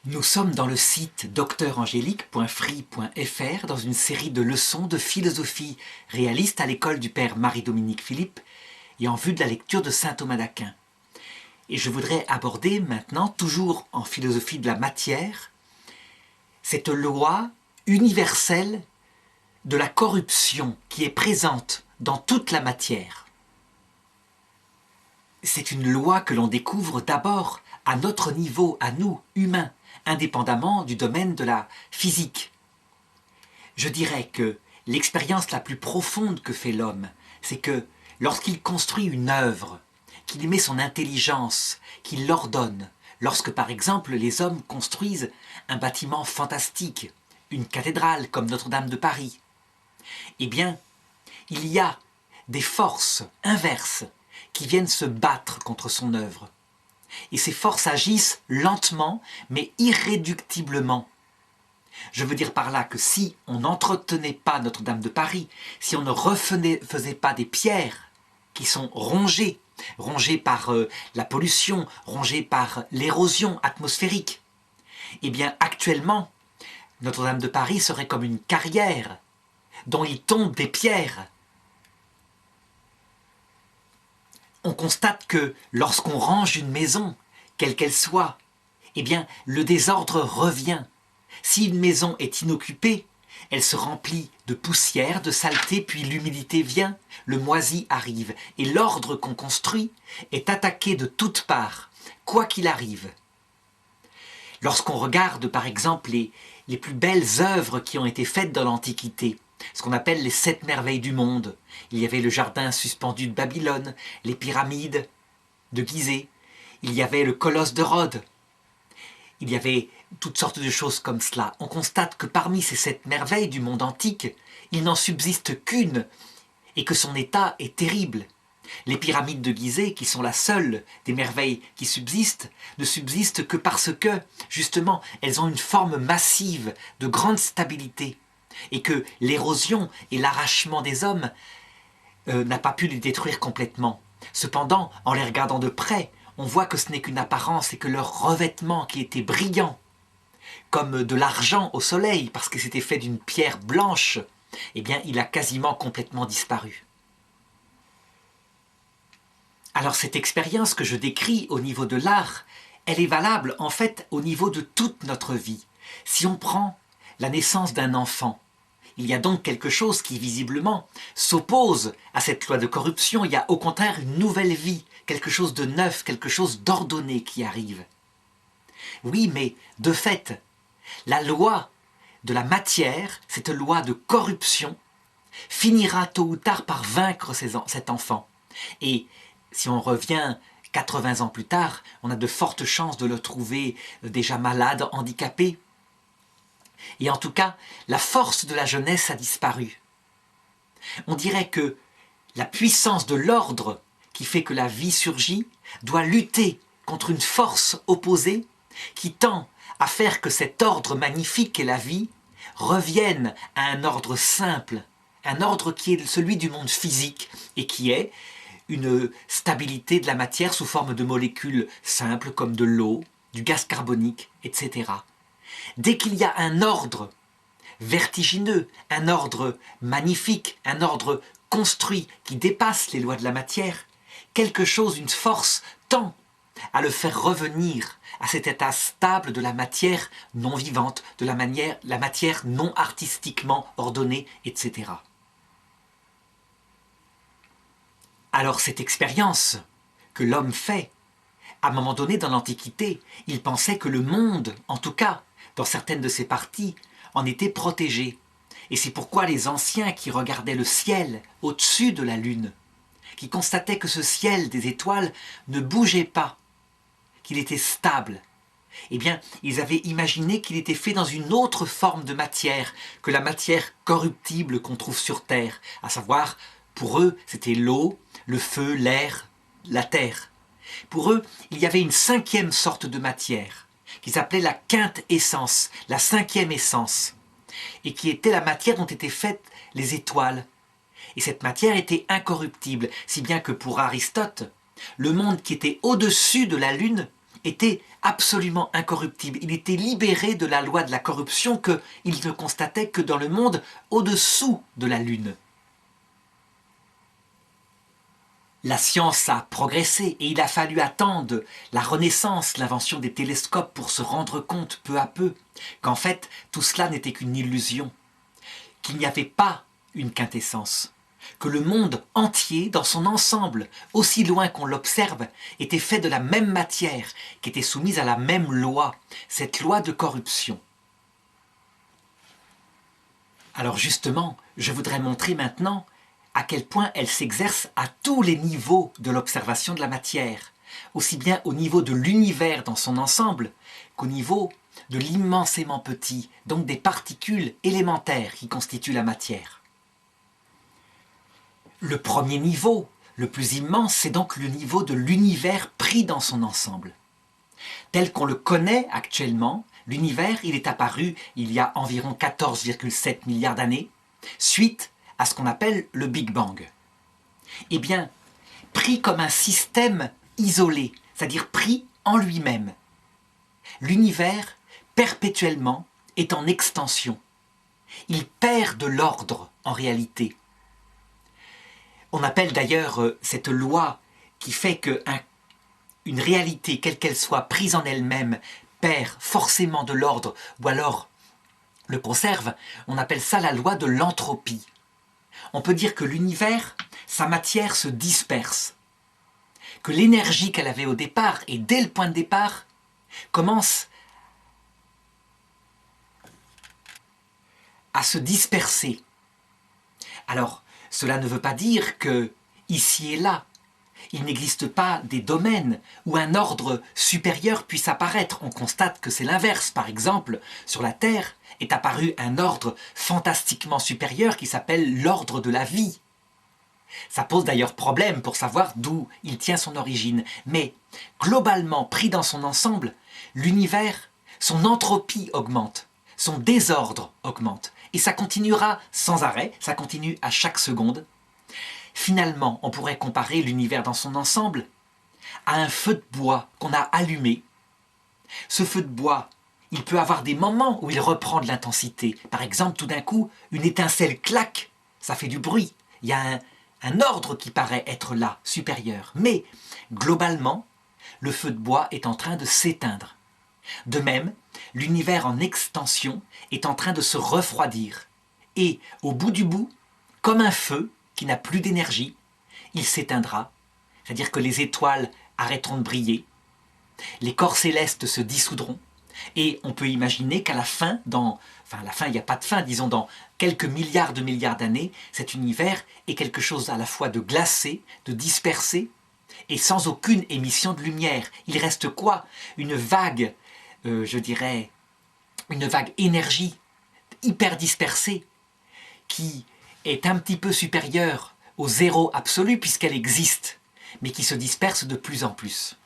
Nous sommes dans le site docteurangélique.free.fr dans une série de leçons de philosophie réaliste à l'école du père Marie-Dominique Philippe et en vue de la lecture de saint Thomas d'Aquin. Et je voudrais aborder maintenant, toujours en philosophie de la matière, cette loi universelle de la corruption qui est présente dans toute la matière. C'est une loi que l'on découvre d'abord à notre niveau, à nous, humains, indépendamment du domaine de la physique. Je dirais que l'expérience la plus profonde que fait l'homme, c'est que lorsqu'il construit une œuvre, qu'il y met son intelligence, qu'il l'ordonne, lorsque par exemple les hommes construisent un bâtiment fantastique, une cathédrale comme Notre-Dame de Paris, eh bien, il y a des forces inverses qui viennent se battre contre son œuvre. Et ces forces agissent lentement, mais irréductiblement. Je veux dire par là que si on n'entretenait pas Notre-Dame de Paris, si on ne refaisait pas des pierres qui sont rongées par la pollution, rongées par l'érosion atmosphérique, eh bien actuellement, Notre-Dame de Paris serait comme une carrière dont il tombe des pierres. On constate que lorsqu'on range une maison, quelle qu'elle soit, eh bien, le désordre revient. Si une maison est inoccupée, elle se remplit de poussière, de saleté, puis l'humidité vient, le moisi arrive, et l'ordre qu'on construit est attaqué de toutes parts, quoi qu'il arrive. Lorsqu'on regarde, par exemple, les plus belles œuvres qui ont été faites dans l'Antiquité, ce qu'on appelle les 7 merveilles du monde. Il y avait le jardin suspendu de Babylone, les pyramides de Gizeh, il y avait le colosse de Rhodes, il y avait toutes sortes de choses comme cela. On constate que parmi ces 7 merveilles du monde antique, il n'en subsiste qu'une, et que son état est terrible. Les pyramides de Gizeh, qui sont la seule des merveilles qui subsistent, ne subsistent que parce que, justement, elles ont une forme massive, de grande stabilité, et que l'érosion et l'arrachement des hommes n'a pas pu les détruire complètement. Cependant, en les regardant de près, on voit que ce n'est qu'une apparence et que leur revêtement qui était brillant, comme de l'argent au soleil, parce que c'était fait d'une pierre blanche, eh bien, il a quasiment complètement disparu. Alors cette expérience que je décris au niveau de l'art, elle est valable en fait au niveau de toute notre vie. Si on prend la naissance d'un enfant, il y a donc quelque chose qui visiblement s'oppose à cette loi de corruption. Il y a au contraire une nouvelle vie, quelque chose de neuf, quelque chose d'ordonné qui arrive. Oui, mais de fait, la loi de la matière, cette loi de corruption, finira tôt ou tard par vaincre cet enfant. Et si on revient 80 ans plus tard, on a de fortes chances de le trouver déjà malade, handicapé. Et en tout cas, la force de la jeunesse a disparu. On dirait que la puissance de l'ordre qui fait que la vie surgit doit lutter contre une force opposée qui tend à faire que cet ordre magnifique qu'est la vie revienne à un ordre simple, un ordre qui est celui du monde physique et qui est une stabilité de la matière sous forme de molécules simples comme de l'eau, du gaz carbonique, etc. Dès qu'il y a un ordre vertigineux, un ordre magnifique, un ordre construit qui dépasse les lois de la matière, quelque chose, une force tend à le faire revenir à cet état stable de la matière non vivante, de la matière non artistiquement ordonnée, etc. Alors cette expérience que l'homme fait, à un moment donné dans l'Antiquité, il pensait que le monde, en tout cas dans certaines de ses parties, en était protégé. Et c'est pourquoi les anciens qui regardaient le ciel au-dessus de la lune, qui constataient que ce ciel des étoiles ne bougeait pas, qu'il était stable, eh bien, ils avaient imaginé qu'il était fait dans une autre forme de matière que la matière corruptible qu'on trouve sur Terre, à savoir, pour eux, c'était l'eau, le feu, l'air, la terre. Pour eux, il y avait une 5e sorte de matière, qu'ils appelaient la quinte essence, la 5e essence, et qui était la matière dont étaient faites les étoiles. Et cette matière était incorruptible, si bien que pour Aristote, le monde qui était au-dessus de la Lune était absolument incorruptible. Il était libéré de la loi de la corruption qu'il ne constatait que dans le monde au-dessous de la Lune. La science a progressé et il a fallu attendre la Renaissance, l'invention des télescopes pour se rendre compte peu à peu qu'en fait tout cela n'était qu'une illusion, qu'il n'y avait pas une quintessence, que le monde entier dans son ensemble, aussi loin qu'on l'observe, était fait de la même matière, qui était soumise à la même loi, cette loi de corruption. Alors justement, je voudrais montrer maintenant à quel point elle s'exerce à tous les niveaux de l'observation de la matière, aussi bien au niveau de l'univers dans son ensemble qu'au niveau de l'immensément petit, donc des particules élémentaires qui constituent la matière. Le premier niveau, le plus immense, c'est donc le niveau de l'univers pris dans son ensemble. Tel qu'on le connaît actuellement, l'univers, il est apparu il y a environ 14,7 milliards d'années, suite à ce qu'on appelle le Big Bang. Eh bien, pris comme un système isolé, c'est-à-dire pris en lui-même, l'univers, perpétuellement, est en extension. Il perd de l'ordre, en réalité. On appelle d'ailleurs cette loi qui fait qu'une réalité, quelle qu'elle soit, prise en elle-même, perd forcément de l'ordre, ou alors le conserve, on appelle ça la loi de l'entropie. On peut dire que l'univers, sa matière se disperse, que l'énergie qu'elle avait au départ, et dès le point de départ, commence à se disperser. Alors, cela ne veut pas dire que, ici et là, il n'existe pas des domaines où un ordre supérieur puisse apparaître. On constate que c'est l'inverse. Par exemple, sur la Terre est apparu un ordre fantastiquement supérieur qui s'appelle l'ordre de la vie. Ça pose d'ailleurs problème pour savoir d'où il tient son origine. Mais, globalement, pris dans son ensemble, l'univers, son entropie augmente, son désordre augmente. Et ça continuera sans arrêt, ça continue à chaque seconde. Finalement, on pourrait comparer l'univers dans son ensemble à un feu de bois qu'on a allumé. Ce feu de bois, il peut avoir des moments où il reprend de l'intensité. Par exemple, tout d'un coup, une étincelle claque, ça fait du bruit. Il y a un ordre qui paraît être là, supérieur. Mais, globalement, le feu de bois est en train de s'éteindre. De même, l'univers en extension est en train de se refroidir. Et, au bout du bout, comme un feu qui n'a plus d'énergie, il s'éteindra. C'est-à-dire que les étoiles arrêteront de briller, les corps célestes se dissoudront, et on peut imaginer qu'à la fin, la fin, il n'y a pas de fin, disons dans quelques milliards de milliards d'années, cet univers est quelque chose à la fois de glacé, de dispersé, et sans aucune émission de lumière. Il reste quoi? Une vague, je dirais, une vague énergie hyper dispersée, qui est un petit peu supérieure au zéro absolu puisqu'elle existe, mais qui se disperse de plus en plus.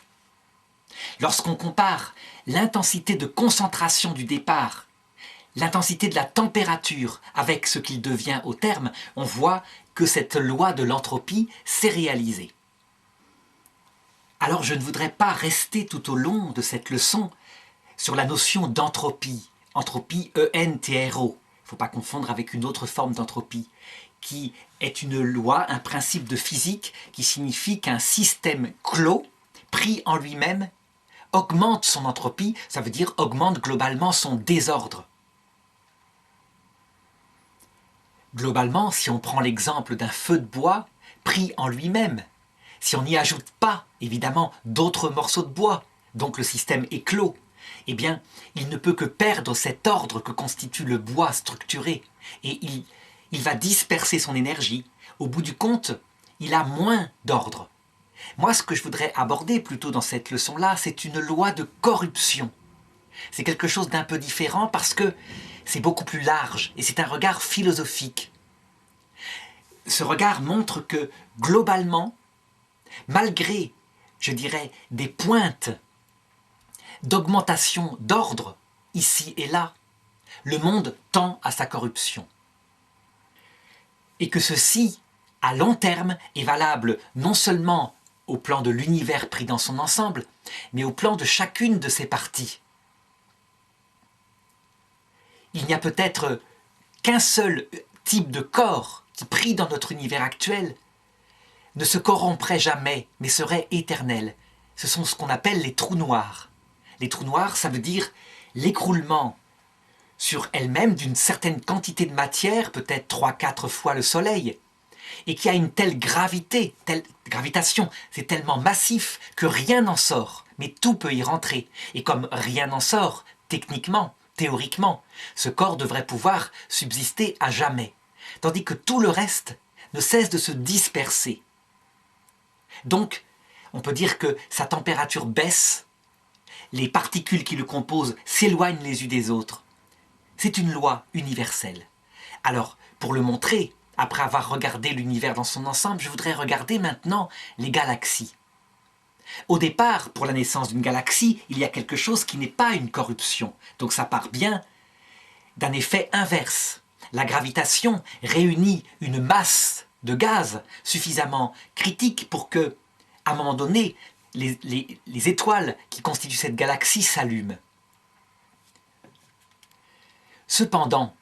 Lorsqu'on compare l'intensité de concentration du départ, l'intensité de la température avec ce qu'il devient au terme, on voit que cette loi de l'entropie s'est réalisée. Alors je ne voudrais pas rester tout au long de cette leçon sur la notion d'entropie, entropie E-N-T-R-O, il ne faut pas confondre avec une autre forme d'entropie, qui est une loi, un principe de physique qui signifie qu'un système clos, pris en lui-même, augmente son entropie, ça veut dire augmente globalement son désordre. Globalement, si on prend l'exemple d'un feu de bois pris en lui-même, si on n'y ajoute pas, évidemment, d'autres morceaux de bois, donc le système est clos, eh bien, il ne peut que perdre cet ordre que constitue le bois structuré, et il va disperser son énergie. Au bout du compte, il a moins d'ordre. Moi, ce que je voudrais aborder plutôt dans cette leçon-là, c'est une loi de corruption. C'est quelque chose d'un peu différent parce que c'est beaucoup plus large et c'est un regard philosophique. Ce regard montre que, globalement, malgré, je dirais, des pointes d'augmentation d'ordre, ici et là, le monde tend à sa corruption. Et que ceci, à long terme, est valable non seulement au plan de l'univers pris dans son ensemble, mais au plan de chacune de ses parties. Il n'y a peut-être qu'un seul type de corps qui, pris dans notre univers actuel, ne se corromprait jamais, mais serait éternel. Ce sont ce qu'on appelle les trous noirs. Les trous noirs, ça veut dire l'écroulement sur elle-même d'une certaine quantité de matière, peut-être 3-4 fois le Soleil, et qui a une telle gravité, telle gravitation, c'est tellement massif que rien n'en sort, mais tout peut y rentrer. Et comme rien n'en sort, techniquement, théoriquement, ce corps devrait pouvoir subsister à jamais, tandis que tout le reste ne cesse de se disperser. Donc, on peut dire que sa température baisse, les particules qui le composent s'éloignent les unes des autres. C'est une loi universelle. Alors, pour le montrer, après avoir regardé l'univers dans son ensemble, je voudrais regarder maintenant les galaxies. Au départ, pour la naissance d'une galaxie, il y a quelque chose qui n'est pas une corruption. Donc ça part bien d'un effet inverse. La gravitation réunit une masse de gaz suffisamment critique pour que, à un moment donné, les étoiles qui constituent cette galaxie s'allument. Cependant,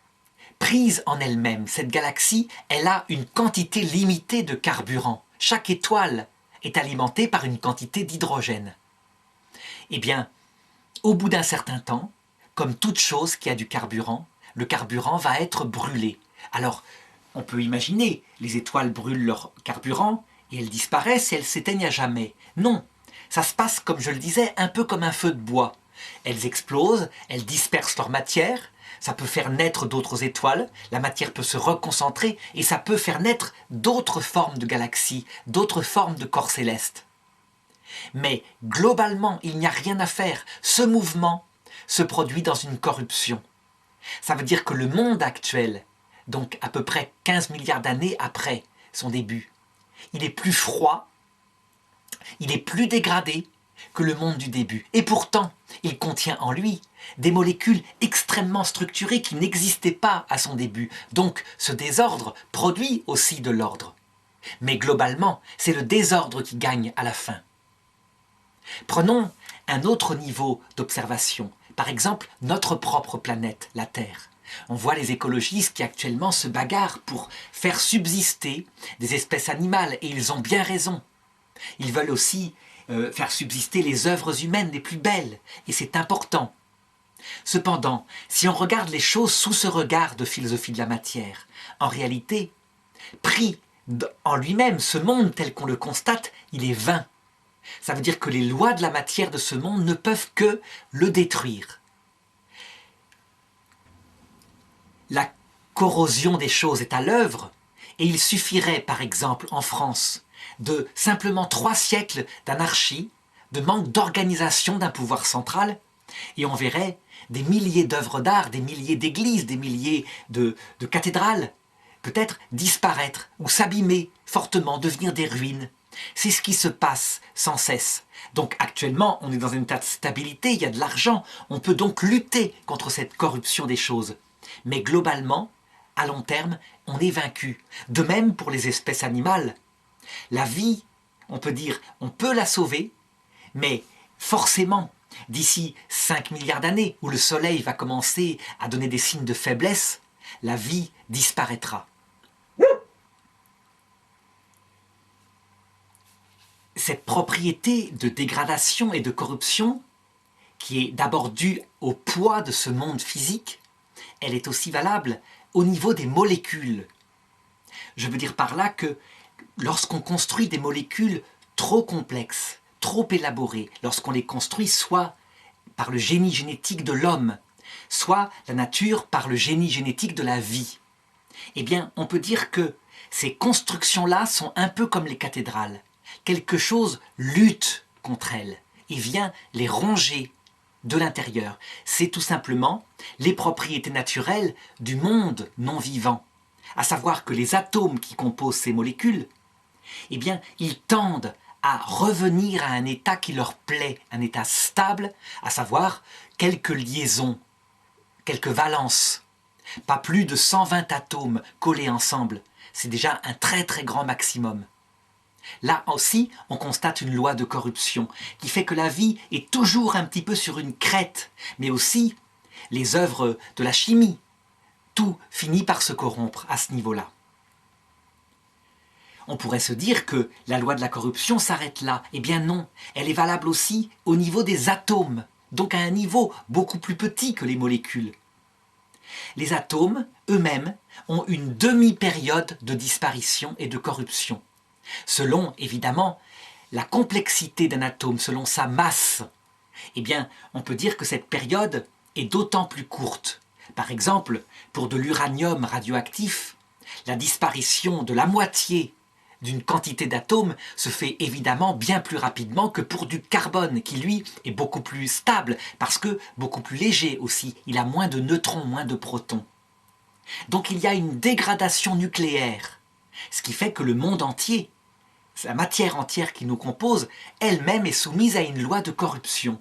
prise en elle-même, cette galaxie, elle a une quantité limitée de carburant. Chaque étoile est alimentée par une quantité d'hydrogène. Eh bien, au bout d'un certain temps, comme toute chose qui a du carburant, le carburant va être brûlé. Alors, on peut imaginer, les étoiles brûlent leur carburant et elles disparaissent et elles s'éteignent à jamais. Non, ça se passe, comme je le disais, un peu comme un feu de bois. Elles explosent, elles dispersent leur matière, ça peut faire naître d'autres étoiles, la matière peut se reconcentrer et ça peut faire naître d'autres formes de galaxies, d'autres formes de corps célestes. Mais globalement, il n'y a rien à faire. Ce mouvement se produit dans une corruption. Ça veut dire que le monde actuel, donc à peu près 15 milliards d'années après son début, il est plus froid, il est plus dégradé que le monde du début. Et pourtant, il contient en lui des molécules extrêmement structurées qui n'existaient pas à son début. Donc ce désordre produit aussi de l'ordre. Mais globalement, c'est le désordre qui gagne à la fin. Prenons un autre niveau d'observation. Par exemple, notre propre planète, la Terre. On voit les écologistes qui actuellement se bagarrent pour faire subsister des espèces animales, et ils ont bien raison. Ils veulent aussi faire subsister les œuvres humaines les plus belles, et c'est important. Cependant, si on regarde les choses sous ce regard de philosophie de la matière, en réalité, pris en lui-même, ce monde tel qu'on le constate, il est vain. Ça veut dire que les lois de la matière de ce monde ne peuvent que le détruire. La corrosion des choses est à l'œuvre, et il suffirait, par exemple, en France, de simplement 3 siècles d'anarchie, de manque d'organisation d'un pouvoir central, et on verrait des milliers d'œuvres d'art, des milliers d'églises, des milliers de cathédrales, peut-être disparaître ou s'abîmer fortement, devenir des ruines. C'est ce qui se passe sans cesse. Donc actuellement, on est dans un état de stabilité, il y a de l'argent, on peut donc lutter contre cette corruption des choses. Mais globalement, à long terme, on est vaincu. De même pour les espèces animales. La vie, on peut dire, on peut la sauver, mais forcément, d'ici 5 milliards d'années, où le Soleil va commencer à donner des signes de faiblesse, la vie disparaîtra. Cette propriété de dégradation et de corruption, qui est d'abord due au poids de ce monde physique, elle est aussi valable au niveau des molécules. Je veux dire par là que lorsqu'on construit des molécules trop complexes, trop élaborées, lorsqu'on les construit soit par le génie génétique de l'homme, soit la nature par le génie génétique de la vie, eh bien, on peut dire que ces constructions-là sont un peu comme les cathédrales. Quelque chose lutte contre elles et vient les ronger de l'intérieur. C'est tout simplement les propriétés naturelles du monde non vivant. À savoir que les atomes qui composent ces molécules, eh bien, ils tendent à revenir à un état qui leur plaît, un état stable, à savoir quelques liaisons, quelques valences. Pas plus de 120 atomes collés ensemble. C'est déjà un très très grand maximum. Là aussi, on constate une loi de corruption qui fait que la vie est toujours un petit peu sur une crête, mais aussi les œuvres de la chimie. Tout finit par se corrompre à ce niveau-là. On pourrait se dire que la loi de la corruption s'arrête là. Eh bien non, elle est valable aussi au niveau des atomes, donc à un niveau beaucoup plus petit que les molécules. Les atomes, eux-mêmes, ont une demi-période de disparition et de corruption. Selon, évidemment, la complexité d'un atome, selon sa masse, eh bien, on peut dire que cette période est d'autant plus courte. Par exemple, pour de l'uranium radioactif, la disparition de la moitié d'une quantité d'atomes se fait évidemment bien plus rapidement que pour du carbone, qui lui est beaucoup plus stable, parce que beaucoup plus léger aussi, il a moins de neutrons, moins de protons. Donc il y a une dégradation nucléaire, ce qui fait que le monde entier, la matière entière qui nous compose, elle-même est soumise à une loi de corruption.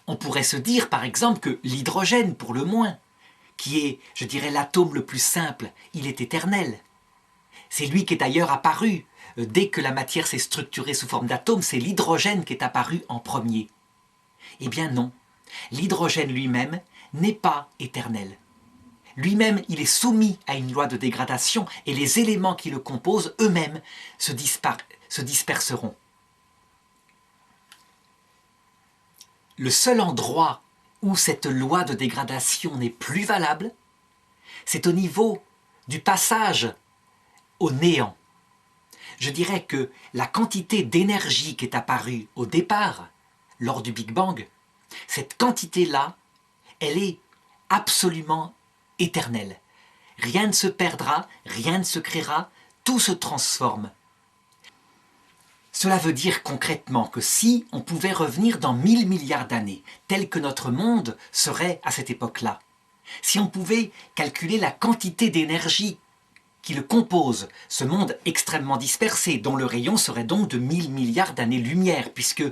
On pourrait se dire par exemple que l'hydrogène, pour le moins, qui est, je dirais, l'atome le plus simple, il est éternel. C'est lui qui est d'ailleurs apparu. Dès que la matière s'est structurée sous forme d'atomes, c'est l'hydrogène qui est apparu en premier. Eh bien non, l'hydrogène lui-même n'est pas éternel. Lui-même, il est soumis à une loi de dégradation et les éléments qui le composent eux-mêmes se disperseront. Le seul endroit où cette loi de dégradation n'est plus valable, c'est au niveau du passage au néant. Je dirais que la quantité d'énergie qui est apparue au départ, lors du Big Bang, cette quantité-là, elle est absolument éternelle. Rien ne se perdra, rien ne se créera, tout se transforme. Cela veut dire concrètement que si on pouvait revenir dans 1000 milliards d'années, tel que notre monde serait à cette époque-là, si on pouvait calculer la quantité d'énergie qui le compose, ce monde extrêmement dispersé, dont le rayon serait donc de 1000 milliards d'années-lumière, puisque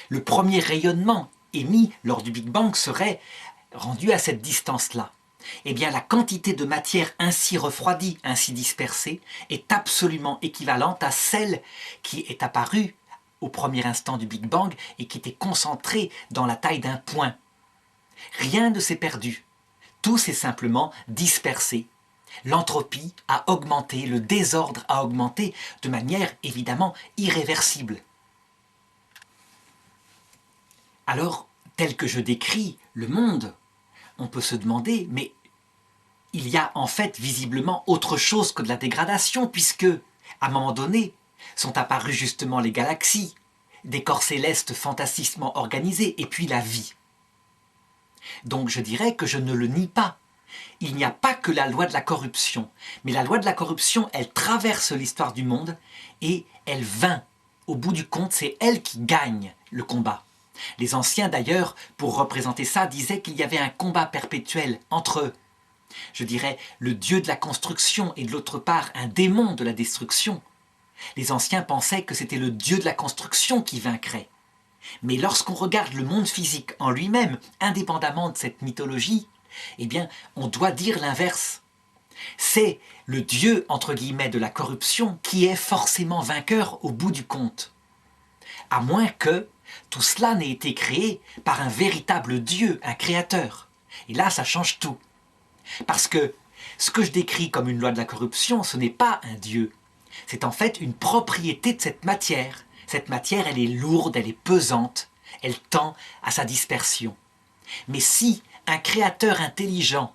le premier rayonnement émis lors du Big Bang serait rendu à cette distance-là. Eh bien, la quantité de matière ainsi refroidie, ainsi dispersée, est absolument équivalente à celle qui est apparue au premier instant du Big Bang et qui était concentrée dans la taille d'un point. Rien ne s'est perdu. Tout s'est simplement dispersé. L'entropie a augmenté, le désordre a augmenté de manière évidemment irréversible. Alors, tel que je décris le monde, on peut se demander, mais il y a en fait visiblement autre chose que de la dégradation, puisque, à un moment donné, sont apparues justement les galaxies, des corps célestes fantastiquement organisés, et puis la vie. Donc je dirais que je ne le nie pas. Il n'y a pas que la loi de la corruption, mais la loi de la corruption, elle traverse l'histoire du monde et elle vainc. Au bout du compte, c'est elle qui gagne le combat. Les anciens d'ailleurs, pour représenter ça, disaient qu'il y avait un combat perpétuel entre, je dirais, le dieu de la construction et de l'autre part un démon de la destruction. Les anciens pensaient que c'était le dieu de la construction qui vaincrait. Mais lorsqu'on regarde le monde physique en lui-même, indépendamment de cette mythologie, eh bien, on doit dire l'inverse. C'est le dieu, entre guillemets, de la corruption qui est forcément vainqueur au bout du compte. À moins que tout cela n'ait été créé par un véritable dieu, un créateur. Et là, ça change tout. Parce que ce que je décris comme une loi de la corruption, ce n'est pas un dieu. C'est en fait une propriété de cette matière. Cette matière, elle est lourde, elle est pesante, elle tend à sa dispersion. Mais si un créateur intelligent,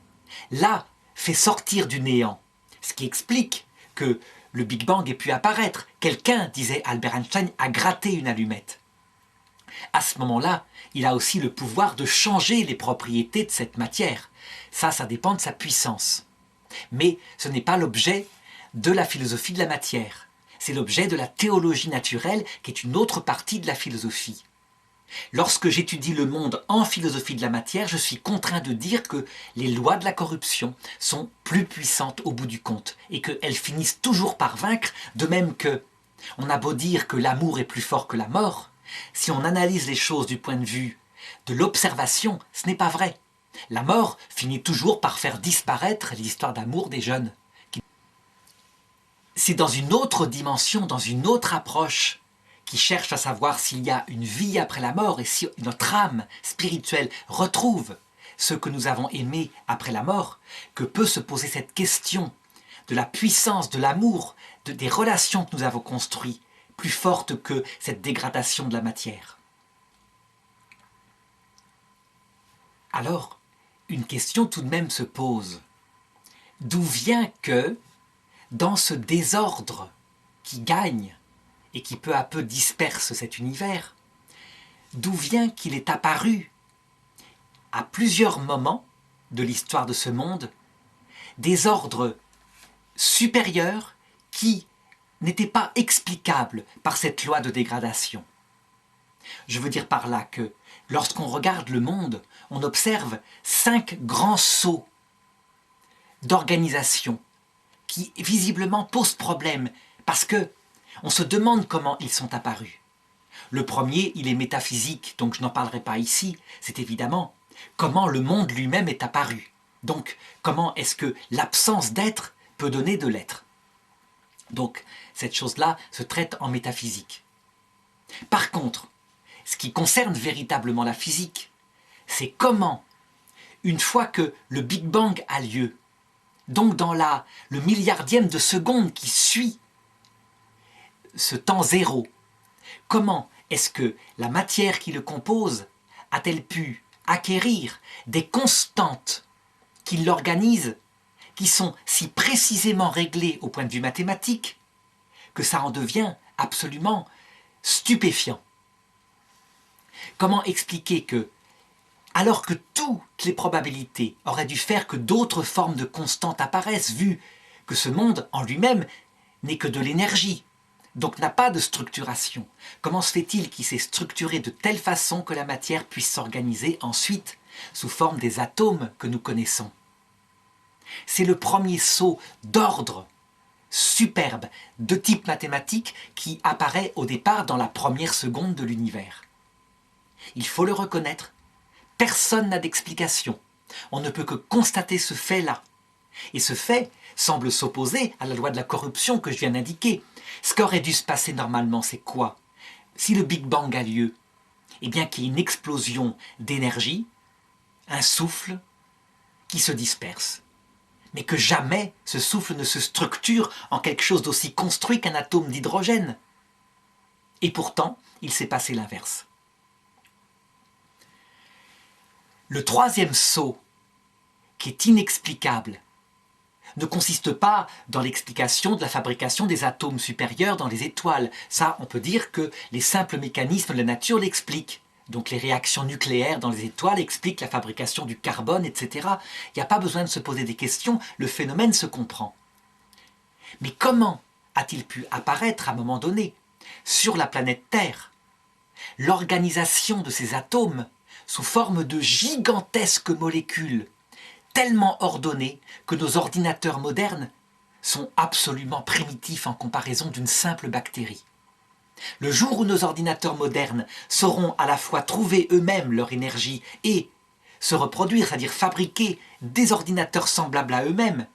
là, fait sortir du néant, ce qui explique que le Big Bang ait pu apparaître, quelqu'un, disait Albert Einstein, a gratté une allumette. À ce moment-là, il a aussi le pouvoir de changer les propriétés de cette matière. Ça dépend de sa puissance. Mais ce n'est pas l'objet de la philosophie de la matière. C'est l'objet de la théologie naturelle, qui est une autre partie de la philosophie. Lorsque j'étudie le monde en philosophie de la matière, je suis contraint de dire que les lois de la corruption sont plus puissantes au bout du compte et qu'elles finissent toujours par vaincre, de même que on a beau dire que l'amour est plus fort que la mort, si on analyse les choses du point de vue de l'observation, ce n'est pas vrai. La mort finit toujours par faire disparaître l'histoire d'amour des jeunes. c'est dans une autre dimension, dans une autre approche, qui cherche à savoir s'il y a une vie après la mort et si notre âme spirituelle retrouve ce que nous avons aimé après la mort, que peut se poser cette question de la puissance, de l'amour, des relations que nous avons construites, plus fortes que cette dégradation de la matière. Alors, une question tout de même se pose. D'où vient que, dans ce désordre qui gagne et qui peu à peu disperse cet univers, d'où vient qu'il est apparu, à plusieurs moments de l'histoire de ce monde, des ordres supérieurs qui n'étaient pas explicables par cette loi de dégradation. Je veux dire par là que, lorsqu'on regarde le monde, on observe 5 grands sauts d'organisation qui visiblement posent problème parce que on se demande comment ils sont apparus. Le premier, il est métaphysique, donc je n'en parlerai pas ici, c'est évidemment comment le monde lui-même est apparu. Donc, comment est-ce que l'absence d'être peut donner de l'être. Donc, cette chose-là se traite en métaphysique. Par contre, ce qui concerne véritablement la physique, c'est comment, une fois que le Big Bang a lieu, donc dans le milliardième de seconde qui suit ce temps zéro, comment est-ce que la matière qui le compose a-t-elle pu acquérir des constantes qui l'organisent, qui sont si précisément réglées au point de vue mathématique, que ça en devient absolument stupéfiant. Comment expliquer que, alors que toutes les probabilités auraient dû faire que d'autres formes de constantes apparaissent, vu que ce monde en lui-même n'est que de l'énergie, donc n'a pas de structuration, comment se fait-il qu'il s'est structuré de telle façon que la matière puisse s'organiser ensuite sous forme des atomes que nous connaissons? C'est le premier saut d'ordre superbe de type mathématique qui apparaît au départ dans la première seconde de l'univers. Il faut le reconnaître, personne n'a d'explication. On ne peut que constater ce fait-là. Et ce fait semble s'opposer à la loi de la corruption que je viens d'indiquer. Ce qui aurait dû se passer normalement, c'est quoi? Si le Big Bang a lieu, eh bien qu'il y ait une explosion d'énergie, un souffle qui se disperse. Mais que jamais ce souffle ne se structure en quelque chose d'aussi construit qu'un atome d'hydrogène. Et pourtant, il s'est passé l'inverse. Le troisième saut, qui est inexplicable, ne consiste pas dans l'explication de la fabrication des atomes supérieurs dans les étoiles. Ça, on peut dire que les simples mécanismes de la nature l'expliquent. Donc les réactions nucléaires dans les étoiles expliquent la fabrication du carbone, etc. Il n'y a pas besoin de se poser des questions, le phénomène se comprend. Mais comment a-t-il pu apparaître à un moment donné, sur la planète Terre, l'organisation de ces atomes sous forme de gigantesques molécules, tellement ordonnées que nos ordinateurs modernes sont absolument primitifs en comparaison d'une simple bactérie? Le jour où nos ordinateurs modernes sauront à la fois trouver eux-mêmes leur énergie et se reproduire, c'est-à-dire fabriquer des ordinateurs semblables à eux-mêmes,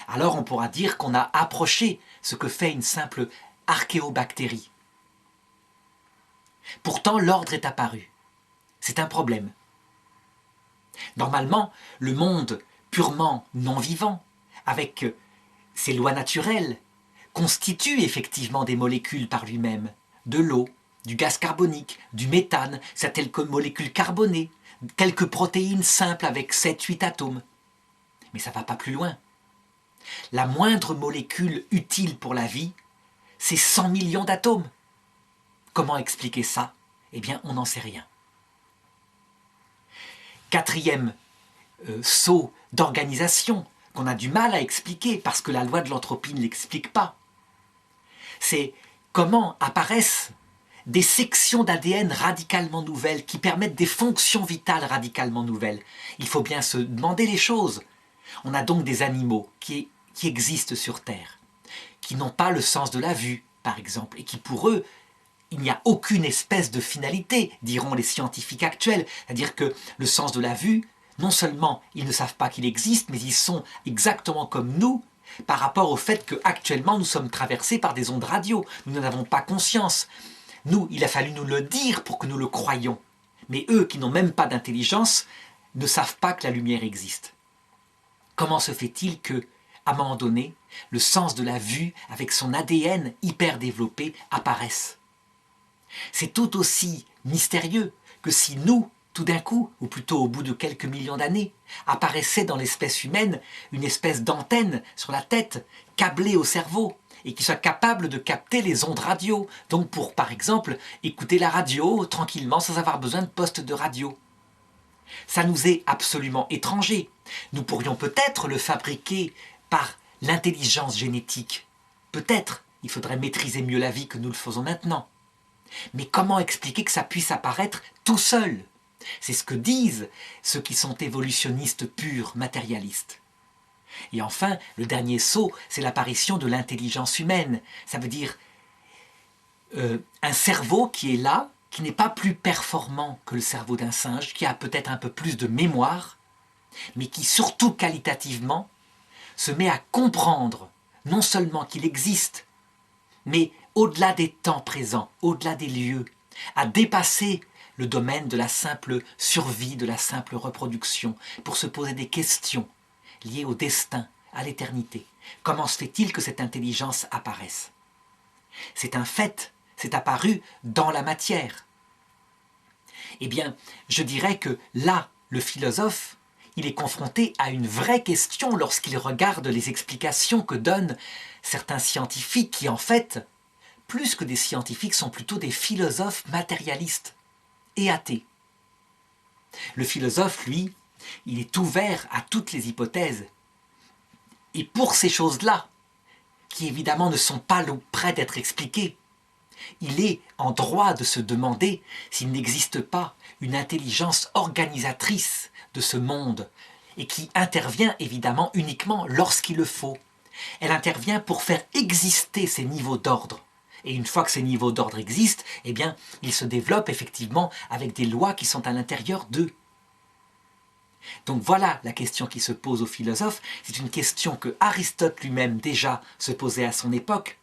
alors on pourra dire qu'on a approché ce que fait une simple archéobactérie. Pourtant, l'ordre est apparu. C'est un problème. Normalement, le monde purement non-vivant, avec ses lois naturelles, constitue effectivement des molécules par lui-même, de l'eau, du gaz carbonique, du méthane, certaines molécules carbonées, quelques protéines simples avec 7-8 atomes. Mais ça ne va pas plus loin. La moindre molécule utile pour la vie, c'est 100 millions d'atomes. Comment expliquer ça? Eh bien, on n'en sait rien. Quatrième saut d'organisation qu'on a du mal à expliquer parce que la loi de l'entropie ne l'explique pas. C'est comment apparaissent des sections d'ADN radicalement nouvelles qui permettent des fonctions vitales radicalement nouvelles. Il faut bien se demander les choses. On a donc des animaux qui existent sur Terre, qui n'ont pas le sens de la vue, par exemple, et qui pour eux, il n'y a aucune espèce de finalité, diront les scientifiques actuels. C'est-à-dire que le sens de la vue, non seulement ils ne savent pas qu'il existe, mais ils sont exactement comme nous, par rapport au fait qu'actuellement nous sommes traversés par des ondes radio. Nous n'en avons pas conscience. Nous, il a fallu nous le dire pour que nous le croyions. Mais eux, qui n'ont même pas d'intelligence, ne savent pas que la lumière existe. Comment se fait-il que, à un moment donné, le sens de la vue, avec son ADN hyper développé, apparaisse? C'est tout aussi mystérieux que si nous, tout d'un coup, ou plutôt au bout de quelques millions d'années, apparaissait dans l'espèce humaine une espèce d'antenne sur la tête, câblée au cerveau, et qui soit capable de capter les ondes radio, donc pour, par exemple, écouter la radio tranquillement sans avoir besoin de poste de radio. Ça nous est absolument étranger. Nous pourrions peut-être le fabriquer par l'intelligence génétique. Peut-être, il faudrait maîtriser mieux la vie que nous le faisons maintenant. Mais comment expliquer que ça puisse apparaître tout seul? C'est ce que disent ceux qui sont évolutionnistes purs, matérialistes. Et enfin, le dernier saut, c'est l'apparition de l'intelligence humaine. Ça veut dire un cerveau qui est là, qui n'est pas plus performant que le cerveau d'un singe, qui a peut-être un peu plus de mémoire, mais qui surtout qualitativement se met à comprendre non seulement qu'il existe, mais au-delà des temps présents, au-delà des lieux, à dépasser le domaine de la simple survie, de la simple reproduction, pour se poser des questions liées au destin, à l'éternité. Comment se fait-il que cette intelligence apparaisse? C'est un fait, c'est apparu dans la matière. Eh bien, je dirais que là, le philosophe, il est confronté à une vraie question lorsqu'il regarde les explications que donnent certains scientifiques qui, en fait, plus que des scientifiques, sont plutôt des philosophes matérialistes et athées. Le philosophe, lui, il est ouvert à toutes les hypothèses. Et pour ces choses-là, qui évidemment ne sont pas près d'être expliquées, il est en droit de se demander s'il n'existe pas une intelligence organisatrice de ce monde et qui intervient évidemment uniquement lorsqu'il le faut. Elle intervient pour faire exister ces niveaux d'ordre. Et une fois que ces niveaux d'ordre existent, eh bien, ils se développent effectivement avec des lois qui sont à l'intérieur d'eux. Donc voilà la question qui se pose aux philosophes. C'est une question que Aristote lui-même déjà se posait à son époque.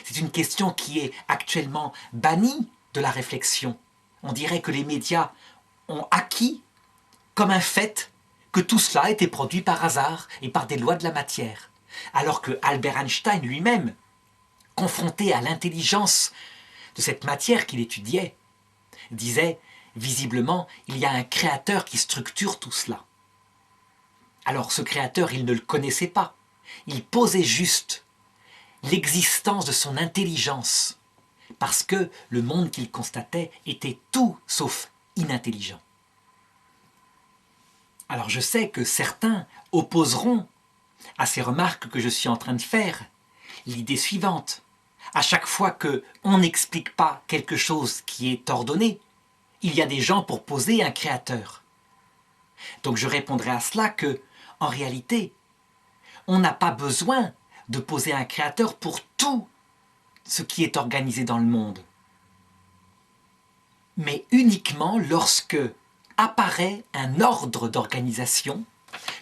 C'est une question qui est actuellement bannie de la réflexion. On dirait que les médias ont acquis comme un fait que tout cela a été produit par hasard et par des lois de la matière. Alors que Albert Einstein lui-même, confronté à l'intelligence de cette matière qu'il étudiait, disait visiblement il y a un créateur qui structure tout cela. Alors ce créateur, il ne le connaissait pas. Il posait juste l'existence de son intelligence, parce que le monde qu'il constatait était tout sauf inintelligent. Alors je sais que certains opposeront à ces remarques que je suis en train de faire l'idée suivante. À chaque fois qu'on n'explique pas quelque chose qui est ordonné, il y a des gens pour poser un créateur. Donc je répondrai à cela que, en réalité, on n'a pas besoin de poser un créateur pour tout ce qui est organisé dans le monde. Mais uniquement lorsque apparaît un ordre d'organisation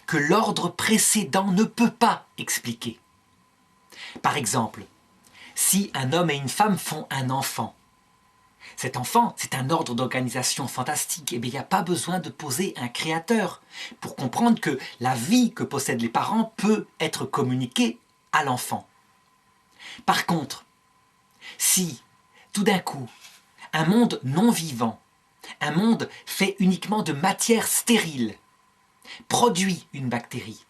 que l'ordre précédent ne peut pas expliquer. Par exemple, si un homme et une femme font un enfant, cet enfant, c'est un ordre d'organisation fantastique, et bien il n'y a pas besoin de poser un créateur pour comprendre que la vie que possèdent les parents peut être communiquée à l'enfant. Par contre, si, tout d'un coup, un monde non vivant, un monde fait uniquement de matière stérile, produit une bactérie,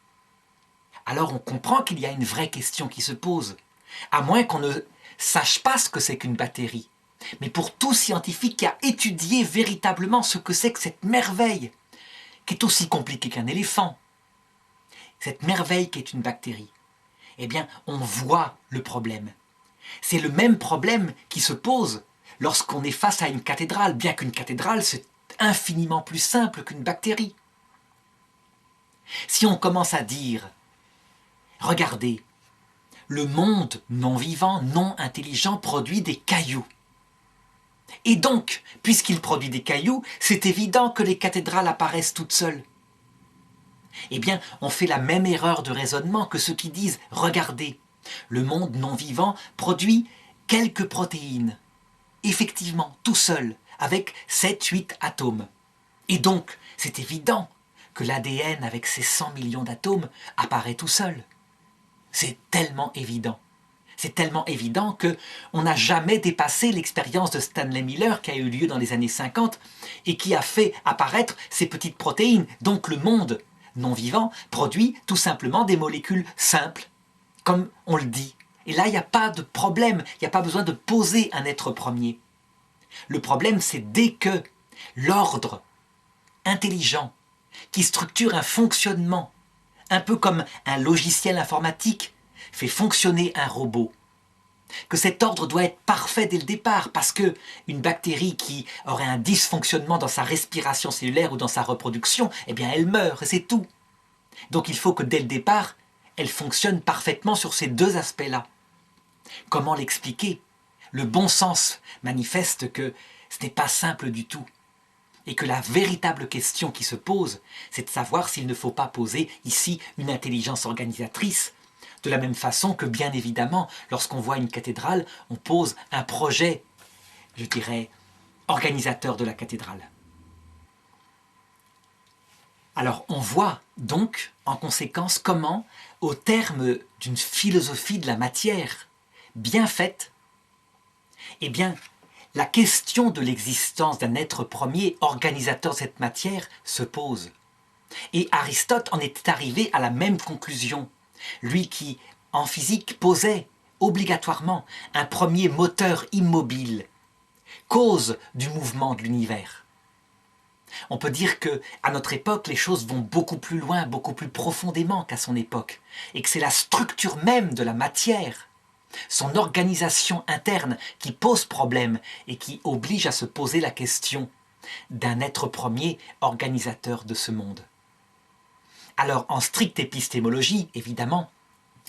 alors on comprend qu'il y a une vraie question qui se pose, à moins qu'on ne sache pas ce que c'est qu'une bactérie. Mais pour tout scientifique qui a étudié véritablement ce que c'est que cette merveille, qui est aussi compliquée qu'un éléphant, cette merveille qui est une bactérie, eh bien, on voit le problème. C'est le même problème qui se pose lorsqu'on est face à une cathédrale, bien qu'une cathédrale, c'est infiniment plus simple qu'une bactérie. Si on commence à dire, regardez, le monde non vivant, non intelligent produit des cailloux. Et donc, puisqu'il produit des cailloux, c'est évident que les cathédrales apparaissent toutes seules. Eh bien, on fait la même erreur de raisonnement que ceux qui disent « Regardez, le monde non vivant produit quelques protéines, effectivement, tout seul, avec 7-8 atomes. Et donc, c'est évident que l'ADN avec ses 100 millions d'atomes apparaît tout seul. C'est tellement évident. C'est tellement évident qu'on n'a jamais dépassé l'expérience de Stanley Miller qui a eu lieu dans les années 50 et qui a fait apparaître ces petites protéines. Donc le monde non vivant produit tout simplement des molécules simples, comme on le dit. Et là, il n'y a pas de problème, il n'y a pas besoin de poser un être premier. Le problème, c'est dès que l'ordre intelligent qui structure un fonctionnement, un peu comme un logiciel informatique, fait fonctionner un robot, que cet ordre doit être parfait dès le départ, parce que une bactérie qui aurait un dysfonctionnement dans sa respiration cellulaire ou dans sa reproduction, eh bien elle meurt, et c'est tout. Donc il faut que dès le départ, elle fonctionne parfaitement sur ces deux aspects-là. Comment l'expliquer? Le bon sens manifeste que ce n'est pas simple du tout. Et que la véritable question qui se pose, c'est de savoir s'il ne faut pas poser ici une intelligence organisatrice, de la même façon que, bien évidemment, lorsqu'on voit une cathédrale, on pose un projet, je dirais, organisateur de la cathédrale. Alors on voit donc, en conséquence, comment, au terme d'une philosophie de la matière bien faite, eh bien, la question de l'existence d'un être premier, organisateur de cette matière, se pose. Et Aristote en était arrivé à la même conclusion. Lui qui, en physique, posait obligatoirement un premier moteur immobile, cause du mouvement de l'univers. On peut dire qu'à notre époque, les choses vont beaucoup plus loin, beaucoup plus profondément qu'à son époque, et que c'est la structure même de la matière, son organisation interne qui pose problème et qui oblige à se poser la question d'un être premier organisateur de ce monde. Alors, en stricte épistémologie, évidemment,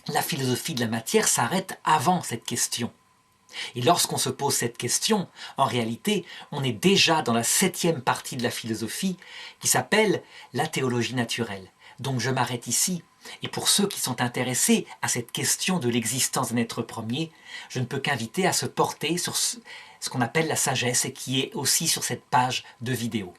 la philosophie de la matière s'arrête avant cette question. Et lorsqu'on se pose cette question, en réalité, on est déjà dans la 7e partie de la philosophie qui s'appelle la théologie naturelle. Donc je m'arrête ici. Et pour ceux qui sont intéressés à cette question de l'existence d'un être premier, je ne peux qu'inviter à se porter sur ce qu'on appelle la sagesse et qui est aussi sur cette page de vidéo.